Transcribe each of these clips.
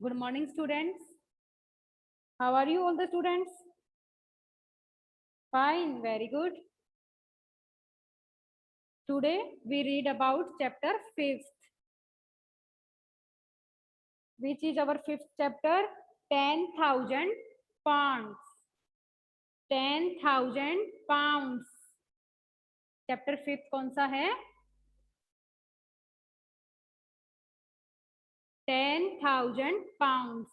Good morning, students. How are you, all the students? Fine, very good. Today we read about chapter 5th, which is our fifth chapter, 10,000 pounds. 10,000 pounds. Chapter fifth कौन सा है? 10,000 pounds.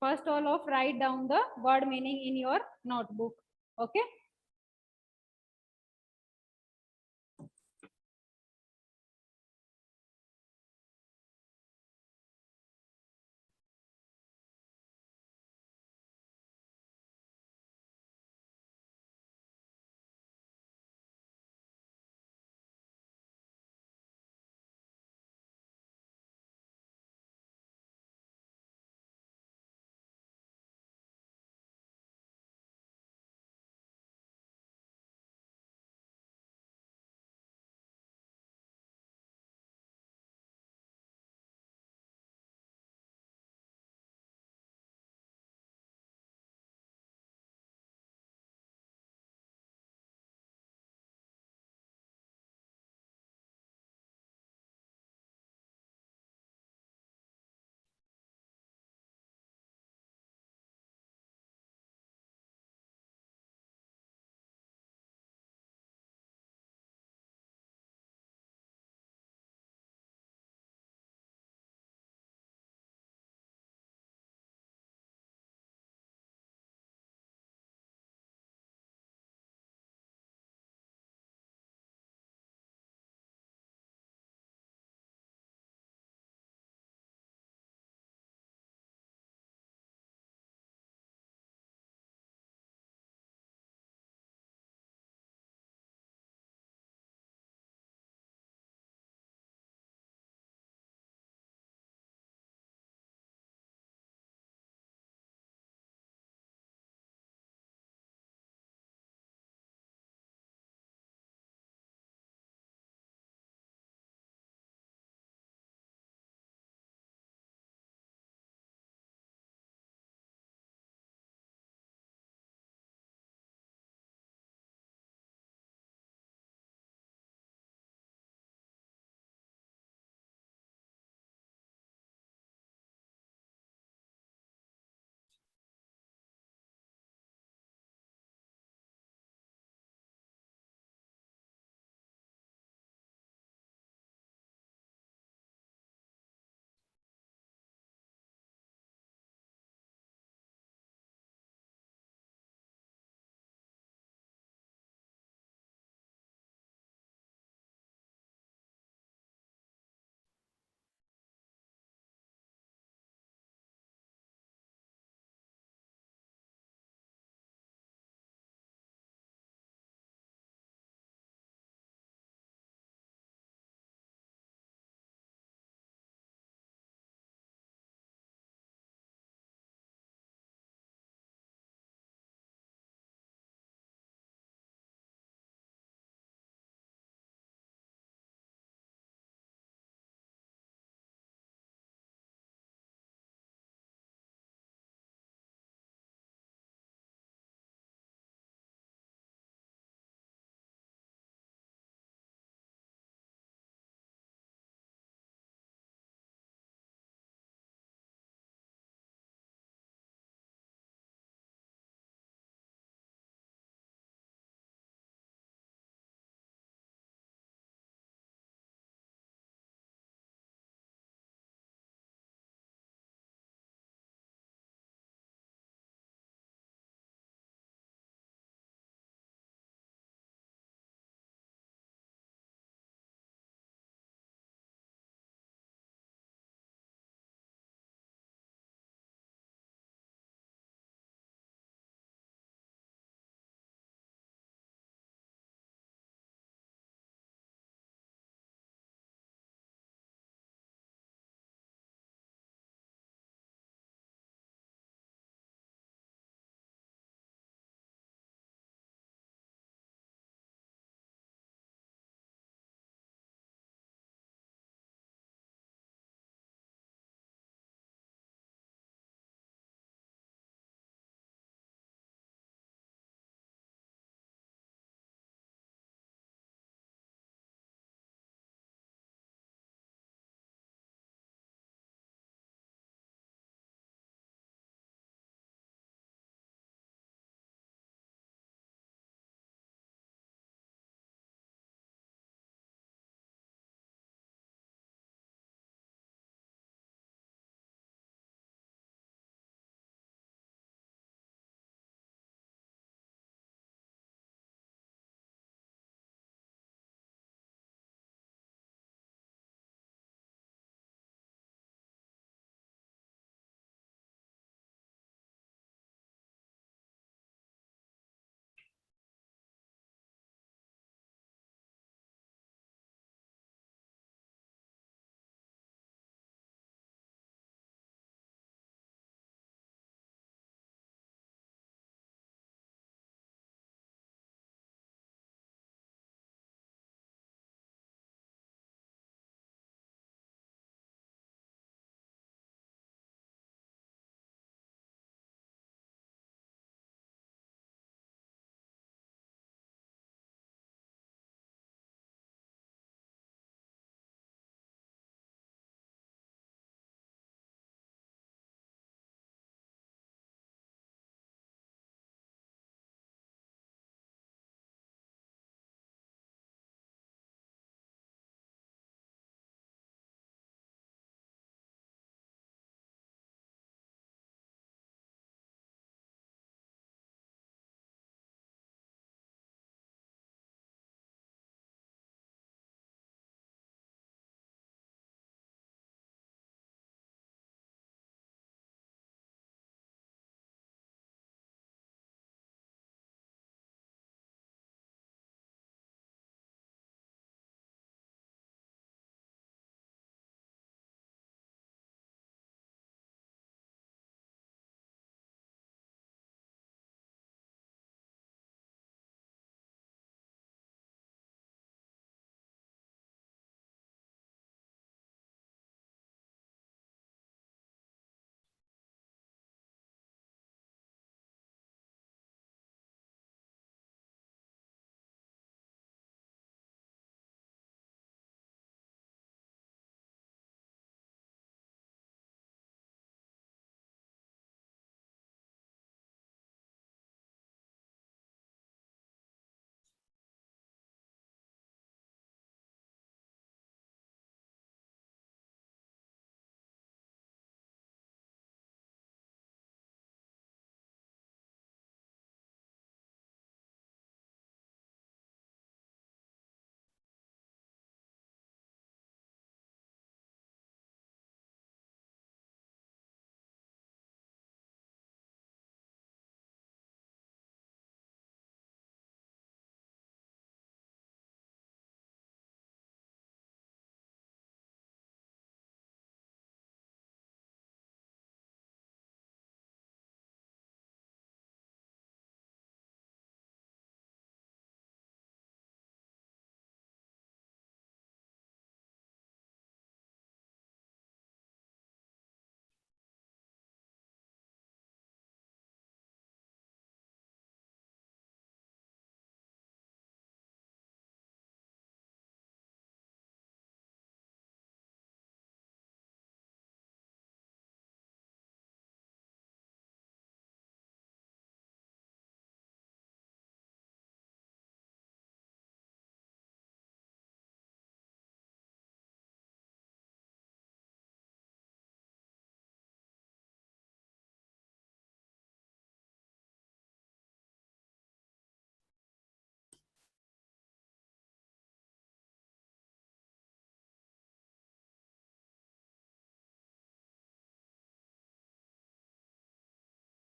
First all of write down the word meaning in your notebook. Okay.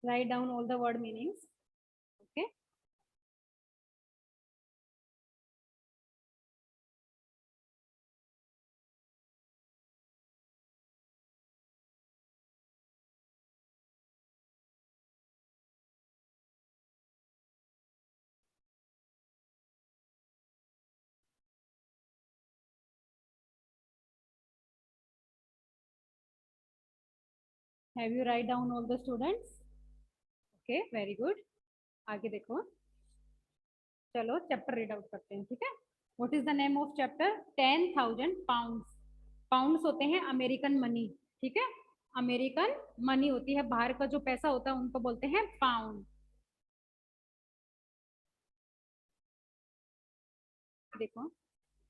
Write down all the word meanings. Okay. Have you write down all the students? Okay, very good. आगे देखो, चलो chapter read out करते हैं, ठीक है। What is the name of chapter? 10,000 pounds. Pounds होते हैं American money, ठीक है। अमेरिकन मनी होती है, बाहर का जो पैसा होता है उनको बोलते हैं पाउंड। देखो,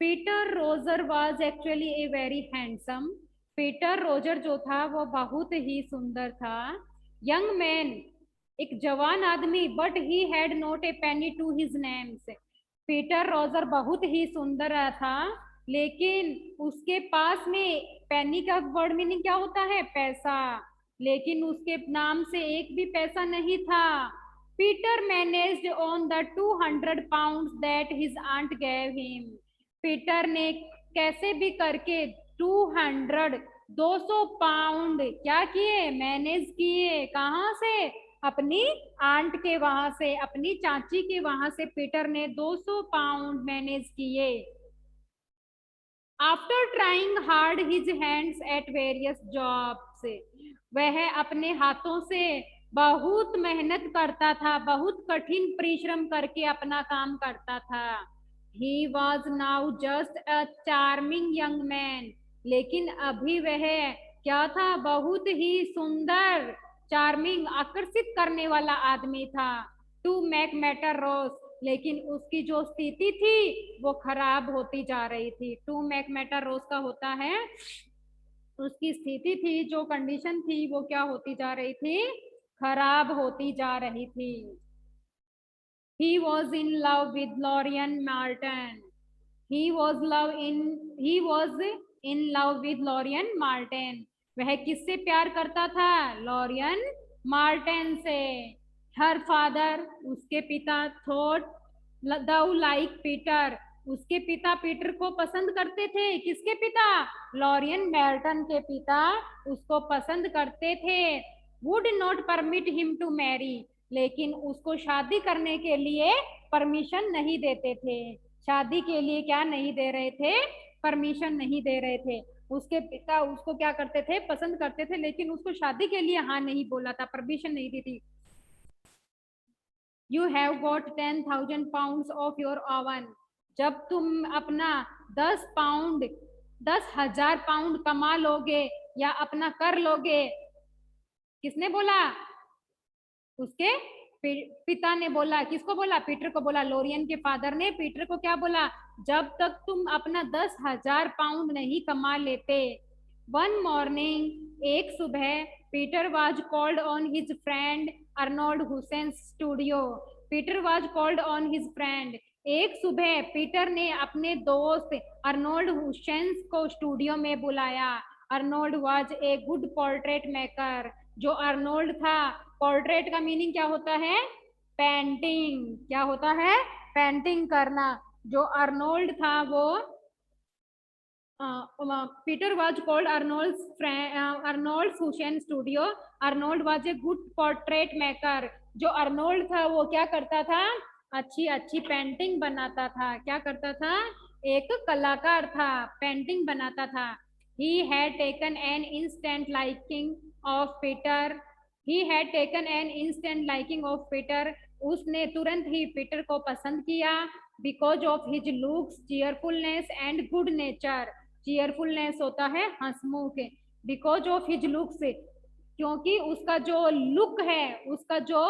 Peter Roger was actually a very handsome. Peter Roger जो था वो बहुत ही सुंदर था। यंग मैन, एक जवान आदमी, but he had not a penny to his names. Peter Roger बहुत ही सुंदर था, लेकिन उसके पास में, पेनी का वर्ड मीनिंग क्या होता है? पैसा। लेकिन उसके नाम से एक भी पैसा नहीं था। Peter managed on the 200 pounds that his aunt gave him. Peter ने कैसे भी करके 200 पाउंड क्या किए? मैनेज किए। कहाँ से? अपनी आंट के वहां से, अपनी चाची के वहां से पीटर ने 200 पाउंड मैनेज किए। After trying hard his hands at various jobs, वह अपने हाथों से बहुत मेहनत करता था, बहुत कठिन परिश्रम करके अपना काम करता था। He was now just a charming young man, लेकिन अभी वह क्या था? बहुत ही सुंदर, चार्मिंग, आकर्षित करने वाला आदमी था। टू मेक मैटर रोस, लेकिन उसकी जो स्थिति थी वो खराब होती जा रही थी। टू मेक मैटर रोज का होता है, उसकी स्थिति थी, जो कंडीशन थी वो क्या होती जा रही थी? खराब होती जा रही थी। He was in love with Lorian Martin. He was in love with Lorian Martin. वह किससे प्यार करता था? लॉरियन मार्टिन से। हर फादर, उसके पिता, थॉट दउ लाइक पीटर, उसके पिता पीटर को पसंद करते थे। किसके पिता? लॉरियन मेल्टन के पिता उसको पसंद करते थे। Would not permit him to marry, लेकिन उसको शादी करने के लिए परमिशन नहीं देते थे। शादी के लिए क्या नहीं दे रहे थे? परमिशन नहीं दे रहे थे। उसके पिता उसको क्या करते थे? पसंद करते थे, लेकिन उसको शादी के लिए हाँ नहीं बोला था, परमिशन नहीं दी थी। You have got 10,000 pound of your oven, जब तुम अपना 10 पाउंड, 10,000 पाउंड कमा लोगे या अपना कर लोगे। किसने बोला? उसके पिता ने बोला। किसको बोला? पीटर को बोला। लोरियन के फादर ने पीटर को क्या बोला? जब तक तुम अपना 10,000 पाउंड नहीं कमा लेते। वन मॉर्निंग, एक सुबह, Peter was called on his friend Arnold Hussain studio. Peter was called on his friend, एक सुबह पीटर ने अपने दोस्त अर्नोल्ड हुसैन को स्टूडियो में बुलाया। Arnold was a good portrait maker, जो अर्नोल्ड था, पोर्ट्रेट का मीनिंग क्या होता है? पेंटिंग। क्या होता है? पेंटिंग करना। जो अर्नोल्ड था वो, Peter was called Arnold Hussain studio. Arnold was a good portrait maker, जो अर्नोल्ड था वो क्या करता था? अच्छी अच्छी पेंटिंग बनाता था। क्या करता था? एक कलाकार था, पेंटिंग बनाता था। He had taken an instant liking of Peter, he had taken an instant liking of Peter, उसने तुरंत ही पीटर को पसंद किया। Because of his looks, cheerfulness and good nature. Cheerfulness होता है हंसमुख। बिकॉज ऑफ हिज लुक्स, क्योंकि उसका जो लुक है, उसका जो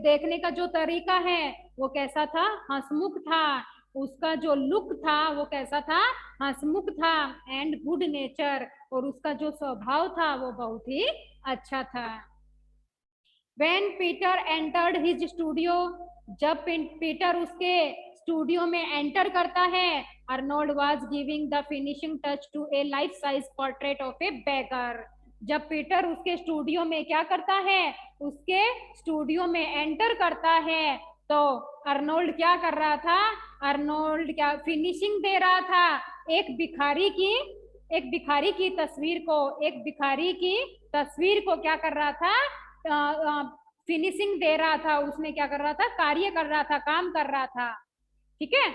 देखने का जो तरीका है वो कैसा था? हंसमुख था। उसका जो लुक था वो कैसा था? हंसमुख था। एंड गुड नेचर, और उसका जो स्वभाव था वो बहुत ही अच्छा था। When Peter entered his studio, जब पीटर उसके स्टूडियो में एंटर करता है, Arnold was giving the finishing touch to a life size portrait of a beggar, जब पीटर उसके स्टूडियो में क्या करता है, उसके स्टूडियो में एंटर करता है, तो अर्नोल्ड क्या कर रहा था, अर्नोल्ड क्या फिनिशिंग दे रहा था एक भिखारी की, एक भिखारी की तस्वीर को, एक भिखारी की तस्वीर को क्या कर रहा था, फिनिशिंग दे रहा था, उसमें क्या कर रहा था, कार्य कर रहा था, काम कर रहा था। ठीक है।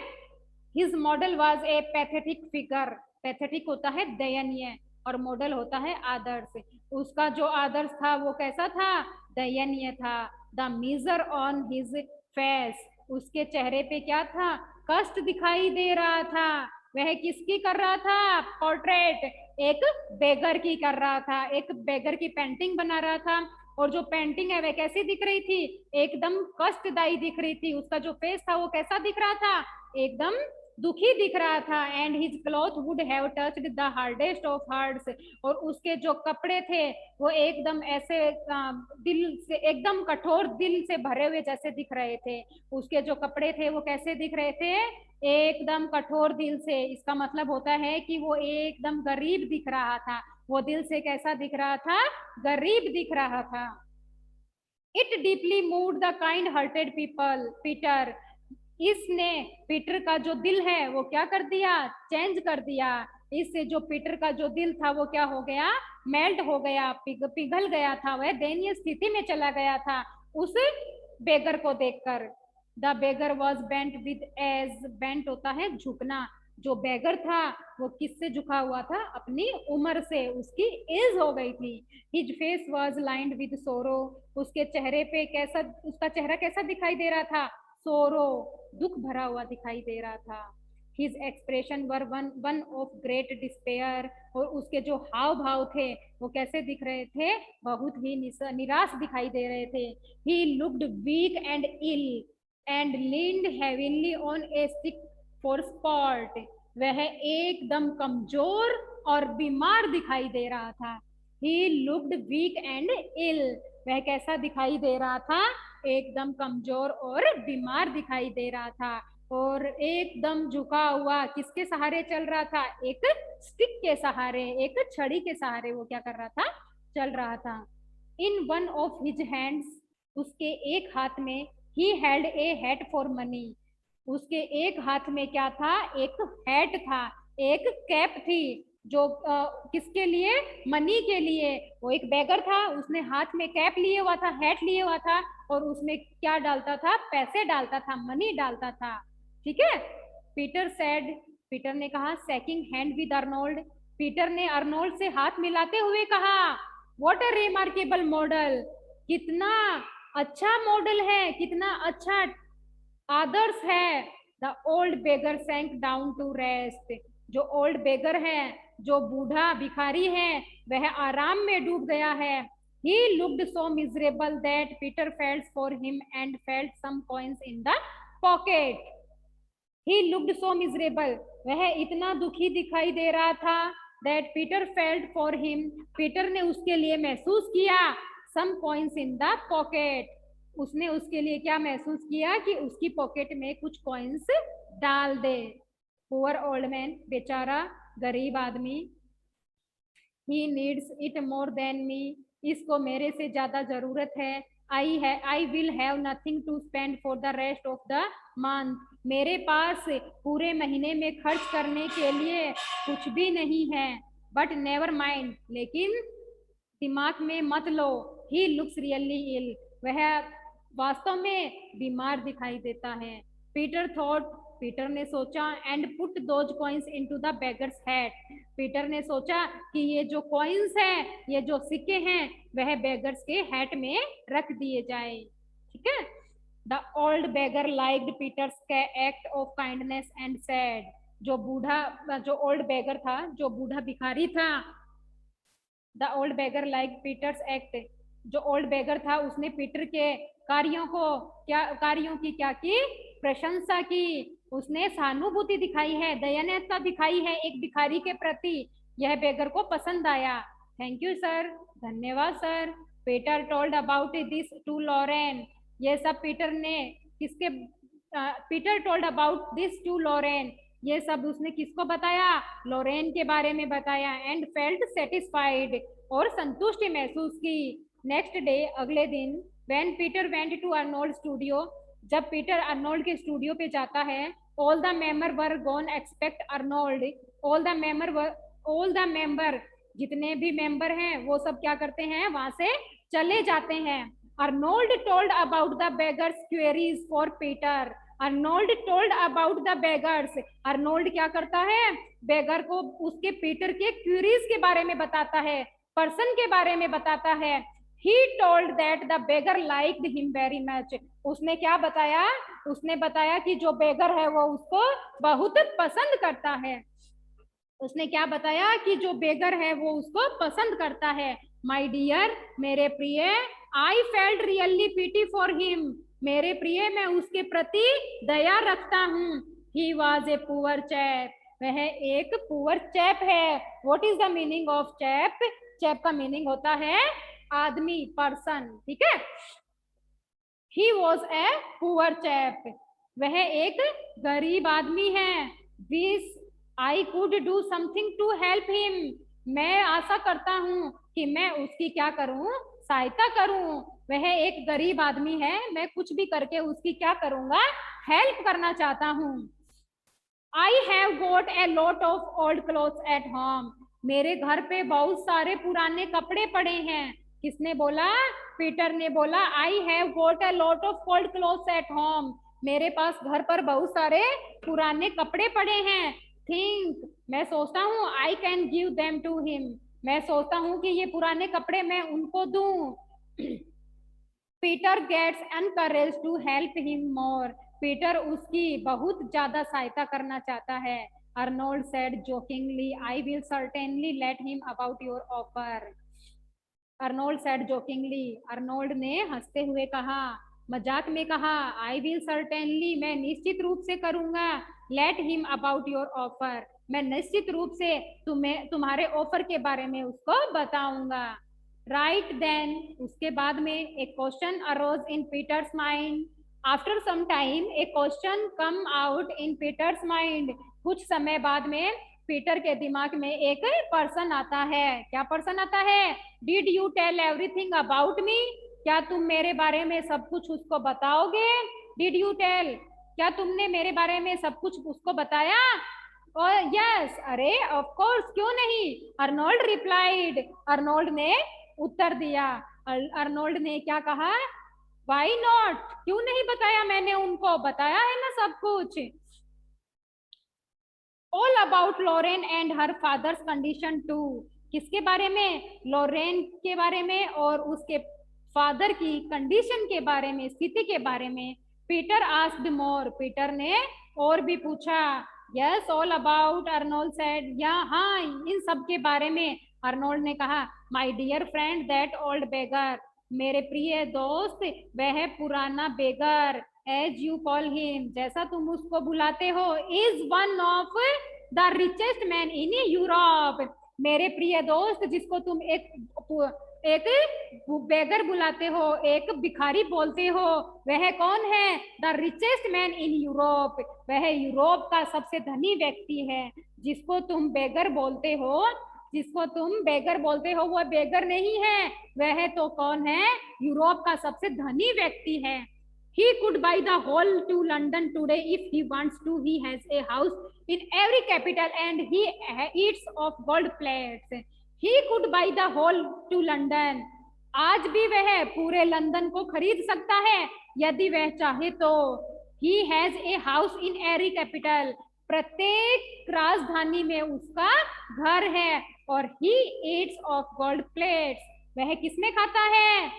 His model was a pathetic figure, pathetic होता है दयनीय और मॉडल होता है आदर्श। उसका जो आदर्श था वो कैसा था, दयनीय था। The misery on his face, उसके चेहरे पे क्या था, कष्ट दिखाई दे रहा था। वह किसकी कर रहा था, पोर्ट्रेट, एक बेगर की कर रहा था, एक बेगर की पेंटिंग बना रहा था। और जो पेंटिंग है वह कैसी दिख रही थी, एकदम कष्टदायी दिख रही थी। उसका जो फेस था वो कैसा दिख रहा था, एकदम दुखी दिख रहा था। And his cloth would have touched the hardest of hearts, और उसके जो कपड़े थे वो एकदम ऐसे दिल से, एकदम कठोर दिल से भरे हुए जैसे दिख रहे थे। उसके जो कपड़े थे वो कैसे दिख रहे थे, एकदम कठोर दिल से। इसका मतलब होता है कि वो एकदम गरीब दिख रहा था। वो दिल से कैसा दिख रहा था, गरीब दिख रहा था। It deeply moved the kind hearted people Peter, इसने पीटर का जो दिल है वो क्या कर दिया, चेंज कर दिया। इससे जो पीटर का जो दिल था वो क्या हो गया, मेल्ट हो गया, पिघल गया था, वह दयनीय स्थिति में चला गया था उस बेगर को देखकर। The beggar was bent with age, bent होता है झुकना। जो बेगर था वो किससे झुका हुआ था, अपनी उम्र से, उसकी एज हो गई थी। His face was lined with सोरो, उसके चेहरे पे कैसा, उसका चेहरा कैसा दिखाई दे रहा था, सोरो, दुख भरा हुआ दिखाई दे रहा था। His expression were one of great despair, और उसके जो हाव भाव थे वो कैसे दिख रहे थे, बहुत ही निराश दिखाई दे रहे थे। He looked weak and ill and leaned heavily on a stick for support, वह एकदम कमजोर और बीमार दिखाई दे रहा था। He looked weak and ill, वह कैसा दिखाई दे रहा था, एकदम कमजोर और बीमार दिखाई दे रहा था। और एकदम झुका हुआ, किसके सहारे चल रहा था, एक स्टिक के सहारे, एक छड़ी के सहारे वो क्या कर रहा था, चल रहा था। In one of his hands, उसके एक हाथ में, he held A hat for money, उसके एक हाथ में क्या था, एक हैट था, एक कैप थी, जो किसके लिए, मनी के लिए। वो एक बेगर था, उसने हाथ में कैप लिए हुआ था, हैट लिए हुआ था, और उसमें क्या डालता था, पैसे डालता था, मनी डालता था। ठीक है। पीटर सेड, पीटर ने कहा, सेकिंग हैंड विद अर्नोल्ड, पीटर ने अर्नोल्ड से हाथ मिलाते हुए कहा, व्हाट अ रिमार्केबल मॉडल, कितना अच्छा मॉडल है, कितना अच्छा आदर्श है। The old beggar sank down to rest, जो ओल्ड बेगर है, जो बूढ़ा भिखारी है, वह आराम में डूब गया है। He looked so miserable that Peter felt for him and felt some coins in the pocket. He looked so miserable, वह इतना दुखी दिखाई दे रहा था, that Peter felt for him, Peter ने उसके लिए महसूस किया, some coins in the pocket, उसने उसके लिए क्या महसूस किया कि उसकी पॉकेट में कुछ कॉइन्स डाल दे। पुअर ओल्ड मैन, बेचारा गरीब आदमी। He needs it more than me, इसको मेरे से ज्यादा जरूरत है। I will have nothing to spend for the rest of the month, मेरे पास पूरे महीने में खर्च करने के लिए कुछ भी नहीं है। बट नेवर माइंड, लेकिन दिमाग में मत लो, ही लुक्स रियली इल, वह वास्तव में बीमार दिखाई देता है। पीटर थॉट, पीटर ने सोचा, and put those coins into the beggars hat, Peter ने सोचा कि ये जो कॉइन्स हैं, ये जो सिक्के हैं, वह बेगर्स के हैट में रख दिए जाए। ठीक है। The old beggar liked Peter's के act of kindness and said, जो बूढ़ा, जो ओल्ड बेगर था, जो बूढ़ा भिखारी था, the old beggar like Peter's act, जो ओल्ड बेगर था उसने पीटर के कार्यों को, क्या कार्यों की क्या की, प्रशंसा की, उसने सहानुभूति दिखाई है, दयान्यता दिखाई है एक भिखारी के प्रति, यह बेगर को पसंद आया। थैंक यू सर, धन्यवाद sir. Peter told about this to Lauren, ये सब पीटर ने किसके, Peter told about this to Lauren, ये सब उसने किसको बताया? लोरेन के बारे में बताया। एंड फेल्ट सेटिस्फाइड, और संतुष्टि महसूस की। नेक्स्ट डे, अगले दिन, when Peter went to Arnold studio, जब पीटर अर्नोल्ड के स्टूडियो पे जाता है, all the member were gone expect Arnold, all the member, जितने भी मेंबर हैं वो सब क्या करते हैं? वहां से चले जाते हैं। Arnold told about the beggars queries for Peter, Arnold told about the beggars, Arnold क्या करता है? बेगर को उसके पीटर के क्वेरीज के बारे में बताता है, पर्सन के बारे में बताता है। He told that the beggar liked him very much, उसने क्या बताया? उसने बताया कि जो बेगर है वो उसको बहुत पसंद करता है। उसने क्या बताया? कि जो बेगर है वो उसको पसंद करता है। माई डियर, मेरे प्रिय, I felt really pity for him, मेरे प्रिय मैं उसके प्रति दया रखता हूँ। He was a poor chap, वह एक पुअर चैप है। What is the meaning of chap? Chap का मीनिंग होता है आदमी, पर्सन, ठीक है। He was a poor chap, वह एक गरीब आदमी है। This I could do something to help him, मैं आशा करता हूँ कि मैं उसकी क्या करूँ? सहायता करूँ। वह एक गरीब आदमी है, मैं कुछ भी करके उसकी क्या करूंगा? हेल्प करना चाहता हूँ। I have got a lot of old clothes at home, मेरे घर पे बहुत सारे पुराने कपड़े पड़े हैं। किसने बोला? पीटर ने बोला I have got a lot of old clothes at home, मेरे पास घर पर बहुत सारे पुराने कपड़े पड़े हैं। थिंक, मैं सोचता हूँ, I can give them to him, मैं सोचता हूँ कि ये पुराने कपड़े मैं उनको दूं। Peter gets encourage to help him more, Peter उसकी बहुत ज्यादा सहायता करना चाहता है। Arnold said jokingly I will certainly let him about your offer, Arnold said jokingly, Arnold ने हंसते हुए कहा, मजाक में कहा, आई विल सर्टेनली, मैं निश्चित रूप से करूंगा, late him about your offer, मैं निश्चित रूप से तुम्हारे ऑफर के बारे में उसको बताऊंगा। राइट देन, उसके बाद में एक question arose in Peter's mind, after some time a question come out in Peter's mind, कुछ समय बाद में पीटर के दिमाग में एक पर्सन आता है। क्या पर्सन आता है? Did you tell everything about me, क्या तुम मेरे बारे में सब कुछ उसको बताओगे? डिड यू टेल, क्या तुमने मेरे बारे में सब कुछ उसको बताया? और यस, अरे ऑफ कोर्स, क्यों नहीं, अर्नोल्ड रिप्लाइड, अर्नोल्ड ने उत्तर दिया। अर्नोल्ड ने क्या कहा? वाई नॉट, क्यों नहीं बताया, मैंने उनको बताया है ना सब कुछ। All about Lauren and her father's condition too, किसके बारे में? लॉरेन के बारे में और उसके फादर की कंडीशन के बारे में, स्थिति के बारे में। पीटर आस्क्ड मोर, पीटर ने और भी पूछा। Yes all about, Arnold said, या हाँ इन सब के बारे में। अर्नोल्ड ने कहा, my dear friend that old beggar, मेरे प्रिय दोस्त वह पुराना beggar, as you call him, जैसा तुम उसको बुलाते हो, is one of the richest man in Europe, मेरे प्रिय दोस्त जिसको तुम एक बेगर बुलाते हो, एक भिखारी बोलते हो, वह कौन है? The richest man in Europe, वह यूरोप का सबसे धनी व्यक्ति है। जिसको तुम बेगर बोलते हो, जिसको तुम बेगर बोलते हो वो बेगर नहीं है, वह तो कौन है? यूरोप का सबसे धनी व्यक्ति है। He could buy the whole to London today if he wants to. He has a house in every capital and he eats of gold plates. He could buy the whole to London. आज भी वह पूरे London को खरीद सकता है यदि वह चाहे तो। He has a house in every capital. प्रत्येक राजधानी में उसका घर है। और he eats of gold plates. वह किसमें खाता है?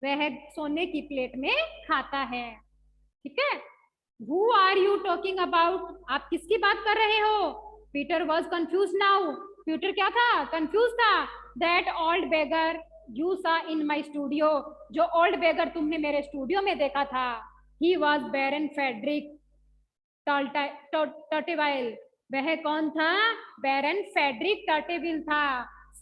वह सोने की प्लेट में खाता है। ठीक है। Who are you talking about? आप किसकी बात कर रहे हो? Peter was confused now. Peter क्या था? कंफ्यूज था। That old beggar you saw in my studio. जो old beggar तुमने मेरे स्टूडियो में देखा था। He was Baron Frederick Turteville. वह कौन था? बैरन फेडरिक टर्टेविल था।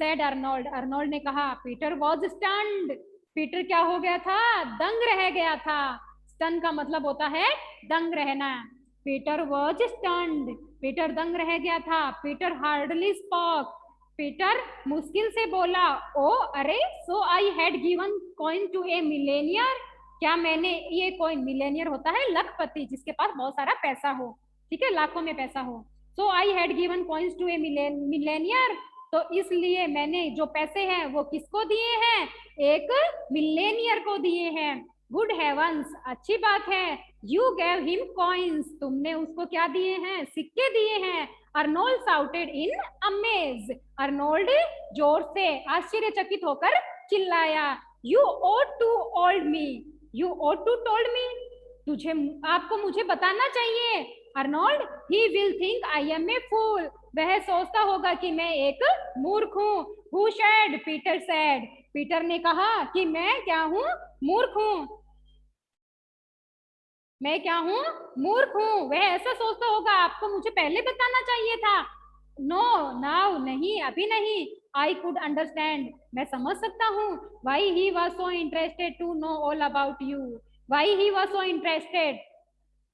Said Arnold. अर्नोल्ड ने कहा। Peter was stunned. पीटर क्या हो गया था? दंग रह गया था। स्टन का मतलब होता है दंग रहना। पीटर वॉज स्टन्ड, पीटर दंग रह गया था। पीटर हार्डली स्पॉक, पीटर मुश्किल से बोला। ओ अरे, so I had given coin to a millionaire, क्या मैंने ये कॉइन, मिलेनियर होता है लखपति जिसके पास बहुत सारा पैसा हो, ठीक है, लाखों में पैसा हो। So I had given coins to a millionaire, तो इसलिए मैंने जो पैसे हैं वो किसको दिए हैं, एक मिलेनियर को दिए हैं। गुड हेवंस, अच्छी बात है। यू गैव हिम कॉइन्स, तुमने उसको क्या दिए हैं, सिक्के दिए हैं। Arnold shouted in amaze, Arnold जोर से आश्चर्यचकित होकर चिल्लाया। You ought to old me, you ought to told me, तुझे, आपको मुझे बताना चाहिए। Arnold, he will think I am a fool, वह सोचता होगा कि मैं एक मूर्ख हूँ। Who shed, Peter said, Peter ने कहा कि मैं क्या हूँ, मूर्ख हूँ। मैं क्या हूँ, मूर्ख हूँ, वह ऐसा सोचता होगा, आपको मुझे पहले बताना चाहिए था। नो, नाउ, नहीं, अभी नहीं। आई कुड अंडरस्टैंड, मैं समझ सकता हूँ। Why he was so interested to know all about you, why he was so interested,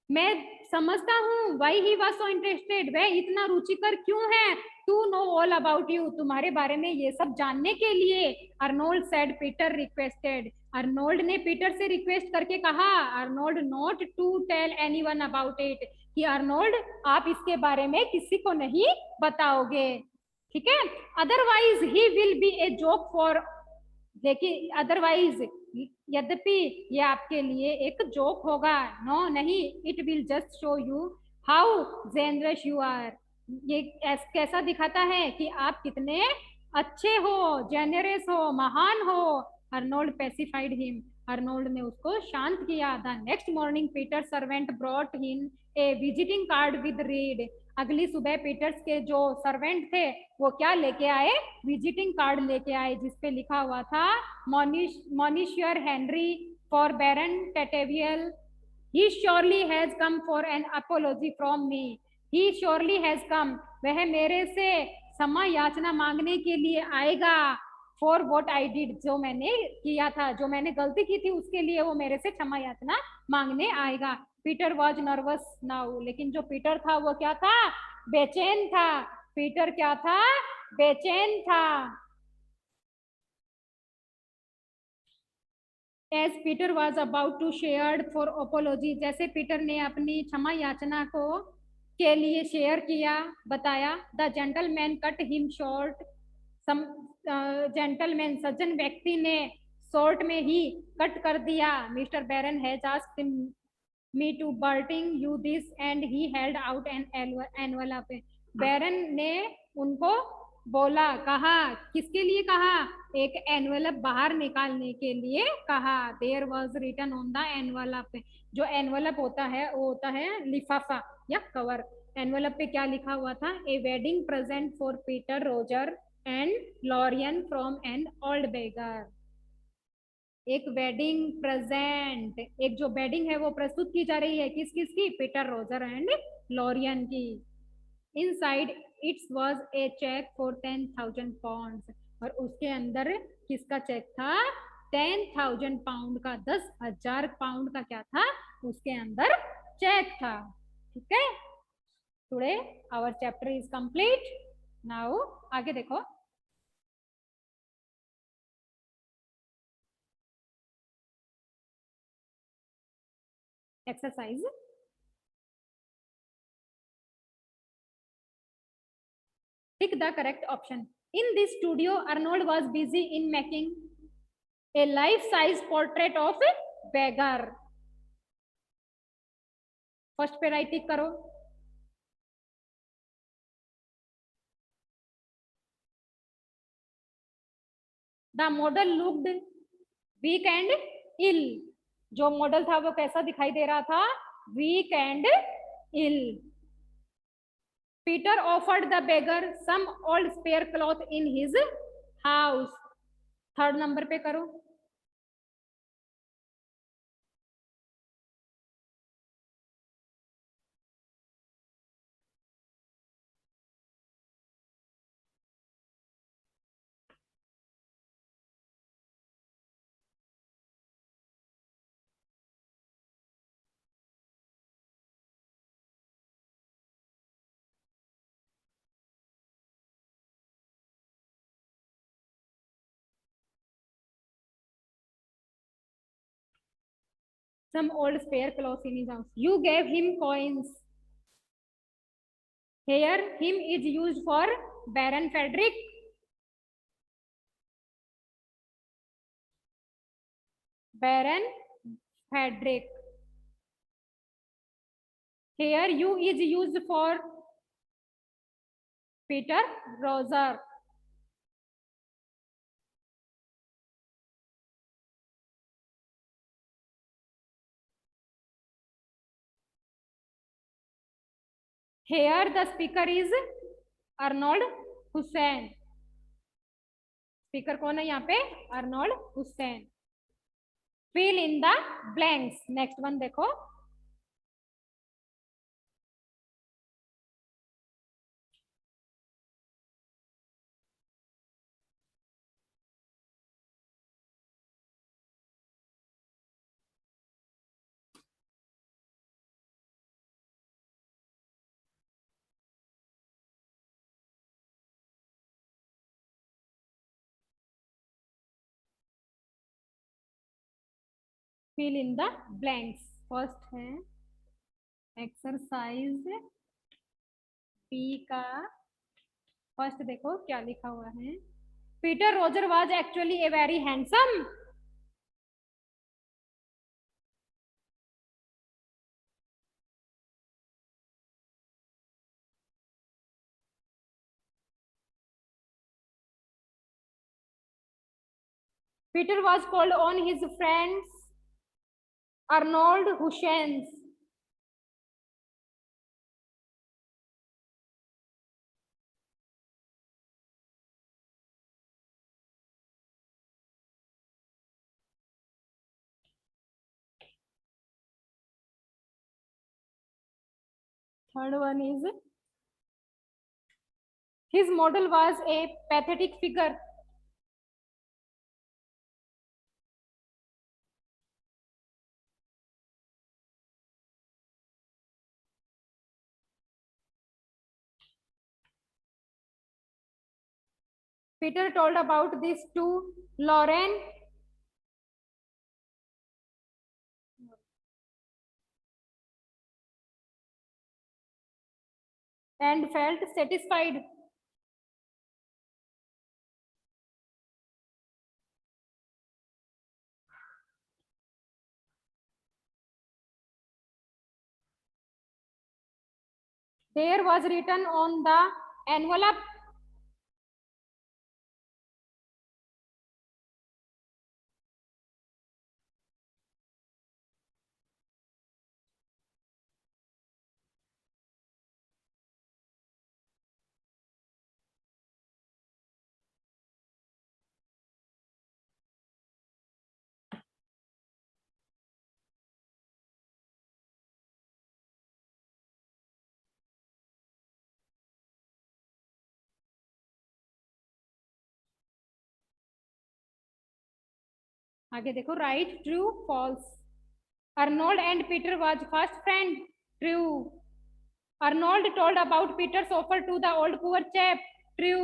मैं समझता हूँ। Why he was so interested, वह इतना रुचिकर क्यों है। To know all about you, तुम्हारे बारे में ये सब जानने के लिए। Arnold said, Peter requested, Arnold ने पीटर से रिक्वेस्ट करके कहा। Arnold, not to tell anyone about it, कि अर्नोल्ड आप इसके बारे में किसी को नहीं बताओगे, ठीक है। Otherwise he will be a joke for, देखिए अदरवाइज, यद्यपि ये आपके लिए एक जोक होगा। नो नहीं, it will just show you how generous you are, ये कैसा दिखाता है कि आप कितने अच्छे हो, जेनरस हो, महान हो। अर्नोल्ड पेसिफाइड हिम, अर्नोल्ड ने उसको शांत किया। The next morning Peter servant brought him a visiting card with read, अगली सुबह पीटर्स के जो सर्वेंट थे वो क्या लेके आए, विजिटिंग कार्ड लेके आए, जिसपे लिखा हुआ था monsieur Henry for Baron Tetevial, he surely has come for an apology from me, he surely has come, वह मेरे से क्षमा याचना मांगने के लिए आएगा। फॉर वॉट आई डिड, जो मैंने किया था, जो मैंने गलती की थी उसके लिए वो मेरे से क्षमा याचना मांगने आएगा। पीटर वॉज नर्वस नाउ, लेकिन जो पीटर था वो क्या था, बेचैन था। पीटर क्या था, बेचैन था। As Peter was about to share for apology, जैसे पीटर ने अपनी क्षमा याचना को के लिए शेयर किया, बताया। The gentleman cut him short, gentleman सज्जन व्यक्ति ने शॉर्ट में ही कट कर दिया। Mister Baron has asked me to bring you this and he held out an envelope, Baron ने उनको बोला, कहा, किसके लिए कहा, एक एनवलप बाहर निकालने के लिए कहा। There was written on the envelope, जो एनवलप होता है वो होता है लिफाफा या कवर। एनवलप पे क्या लिखा हुआ था, a wedding present for Peter Roger and Lorian from an old beggar, एक वेडिंग प्रेजेंट, एक जो वेडिंग है वो प्रस्तुत की जा रही है, किस किस की, पीटर रोजर एंड लॉरियन की। Inside it's was a cheque for 10,000 pound, और उसके अंदर किसका चेक था, 10,000 पाउंड का, 10,000 पाउंड का क्या था उसके अंदर चेक था, ठीक है। Today our chapter is complete. Now आगे देखो। Exercise, pick the correct option. In this studio, Arnold was busy in making a life-size portrait of a beggar. First पे राइट टिक करो। The model looked weak and ill, जो model था वो कैसा दिखाई दे रहा था, weak and ill. Peter offered the beggar some old spare cloth in his house, third number पे करो। some old spare clothes in his house. You gave him coins. Here, him is used for Baron Frederick. Baron Frederick. Here, you is used for Peter Roser. Here, the speaker is Arnold Hussein. Speaker कौन है यहाँ पे? Arnold Hussein. Fill in the blanks. Next one देखो. Fill in the blanks. First है exercise P का. First देखो क्या लिखा हुआ है. Peter Roger was actually a very handsome. Peter was called on his friends Arnold Hussein's. Third one is his model was a pathetic figure. Peter told about this to Lauren and felt satisfied. There was written on the envelope. आगे देखो. Write true false. Arnold and Peter was first friend. True. Arnold told about Peter's offer to the old poor chap. True.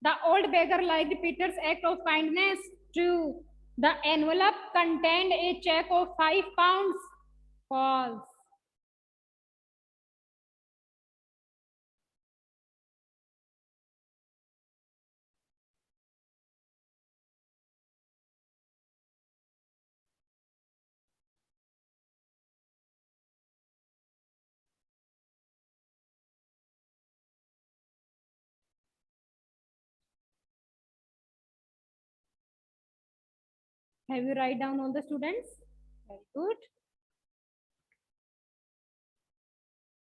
The old beggar liked Peter's act of kindness. True. The envelope contained a cheque of £5. False. Have you write down all the students? Very good.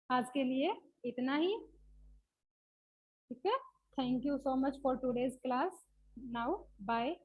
आज के लिए इतना ही. ठीक है. Thank you so much for today's class. Now, bye.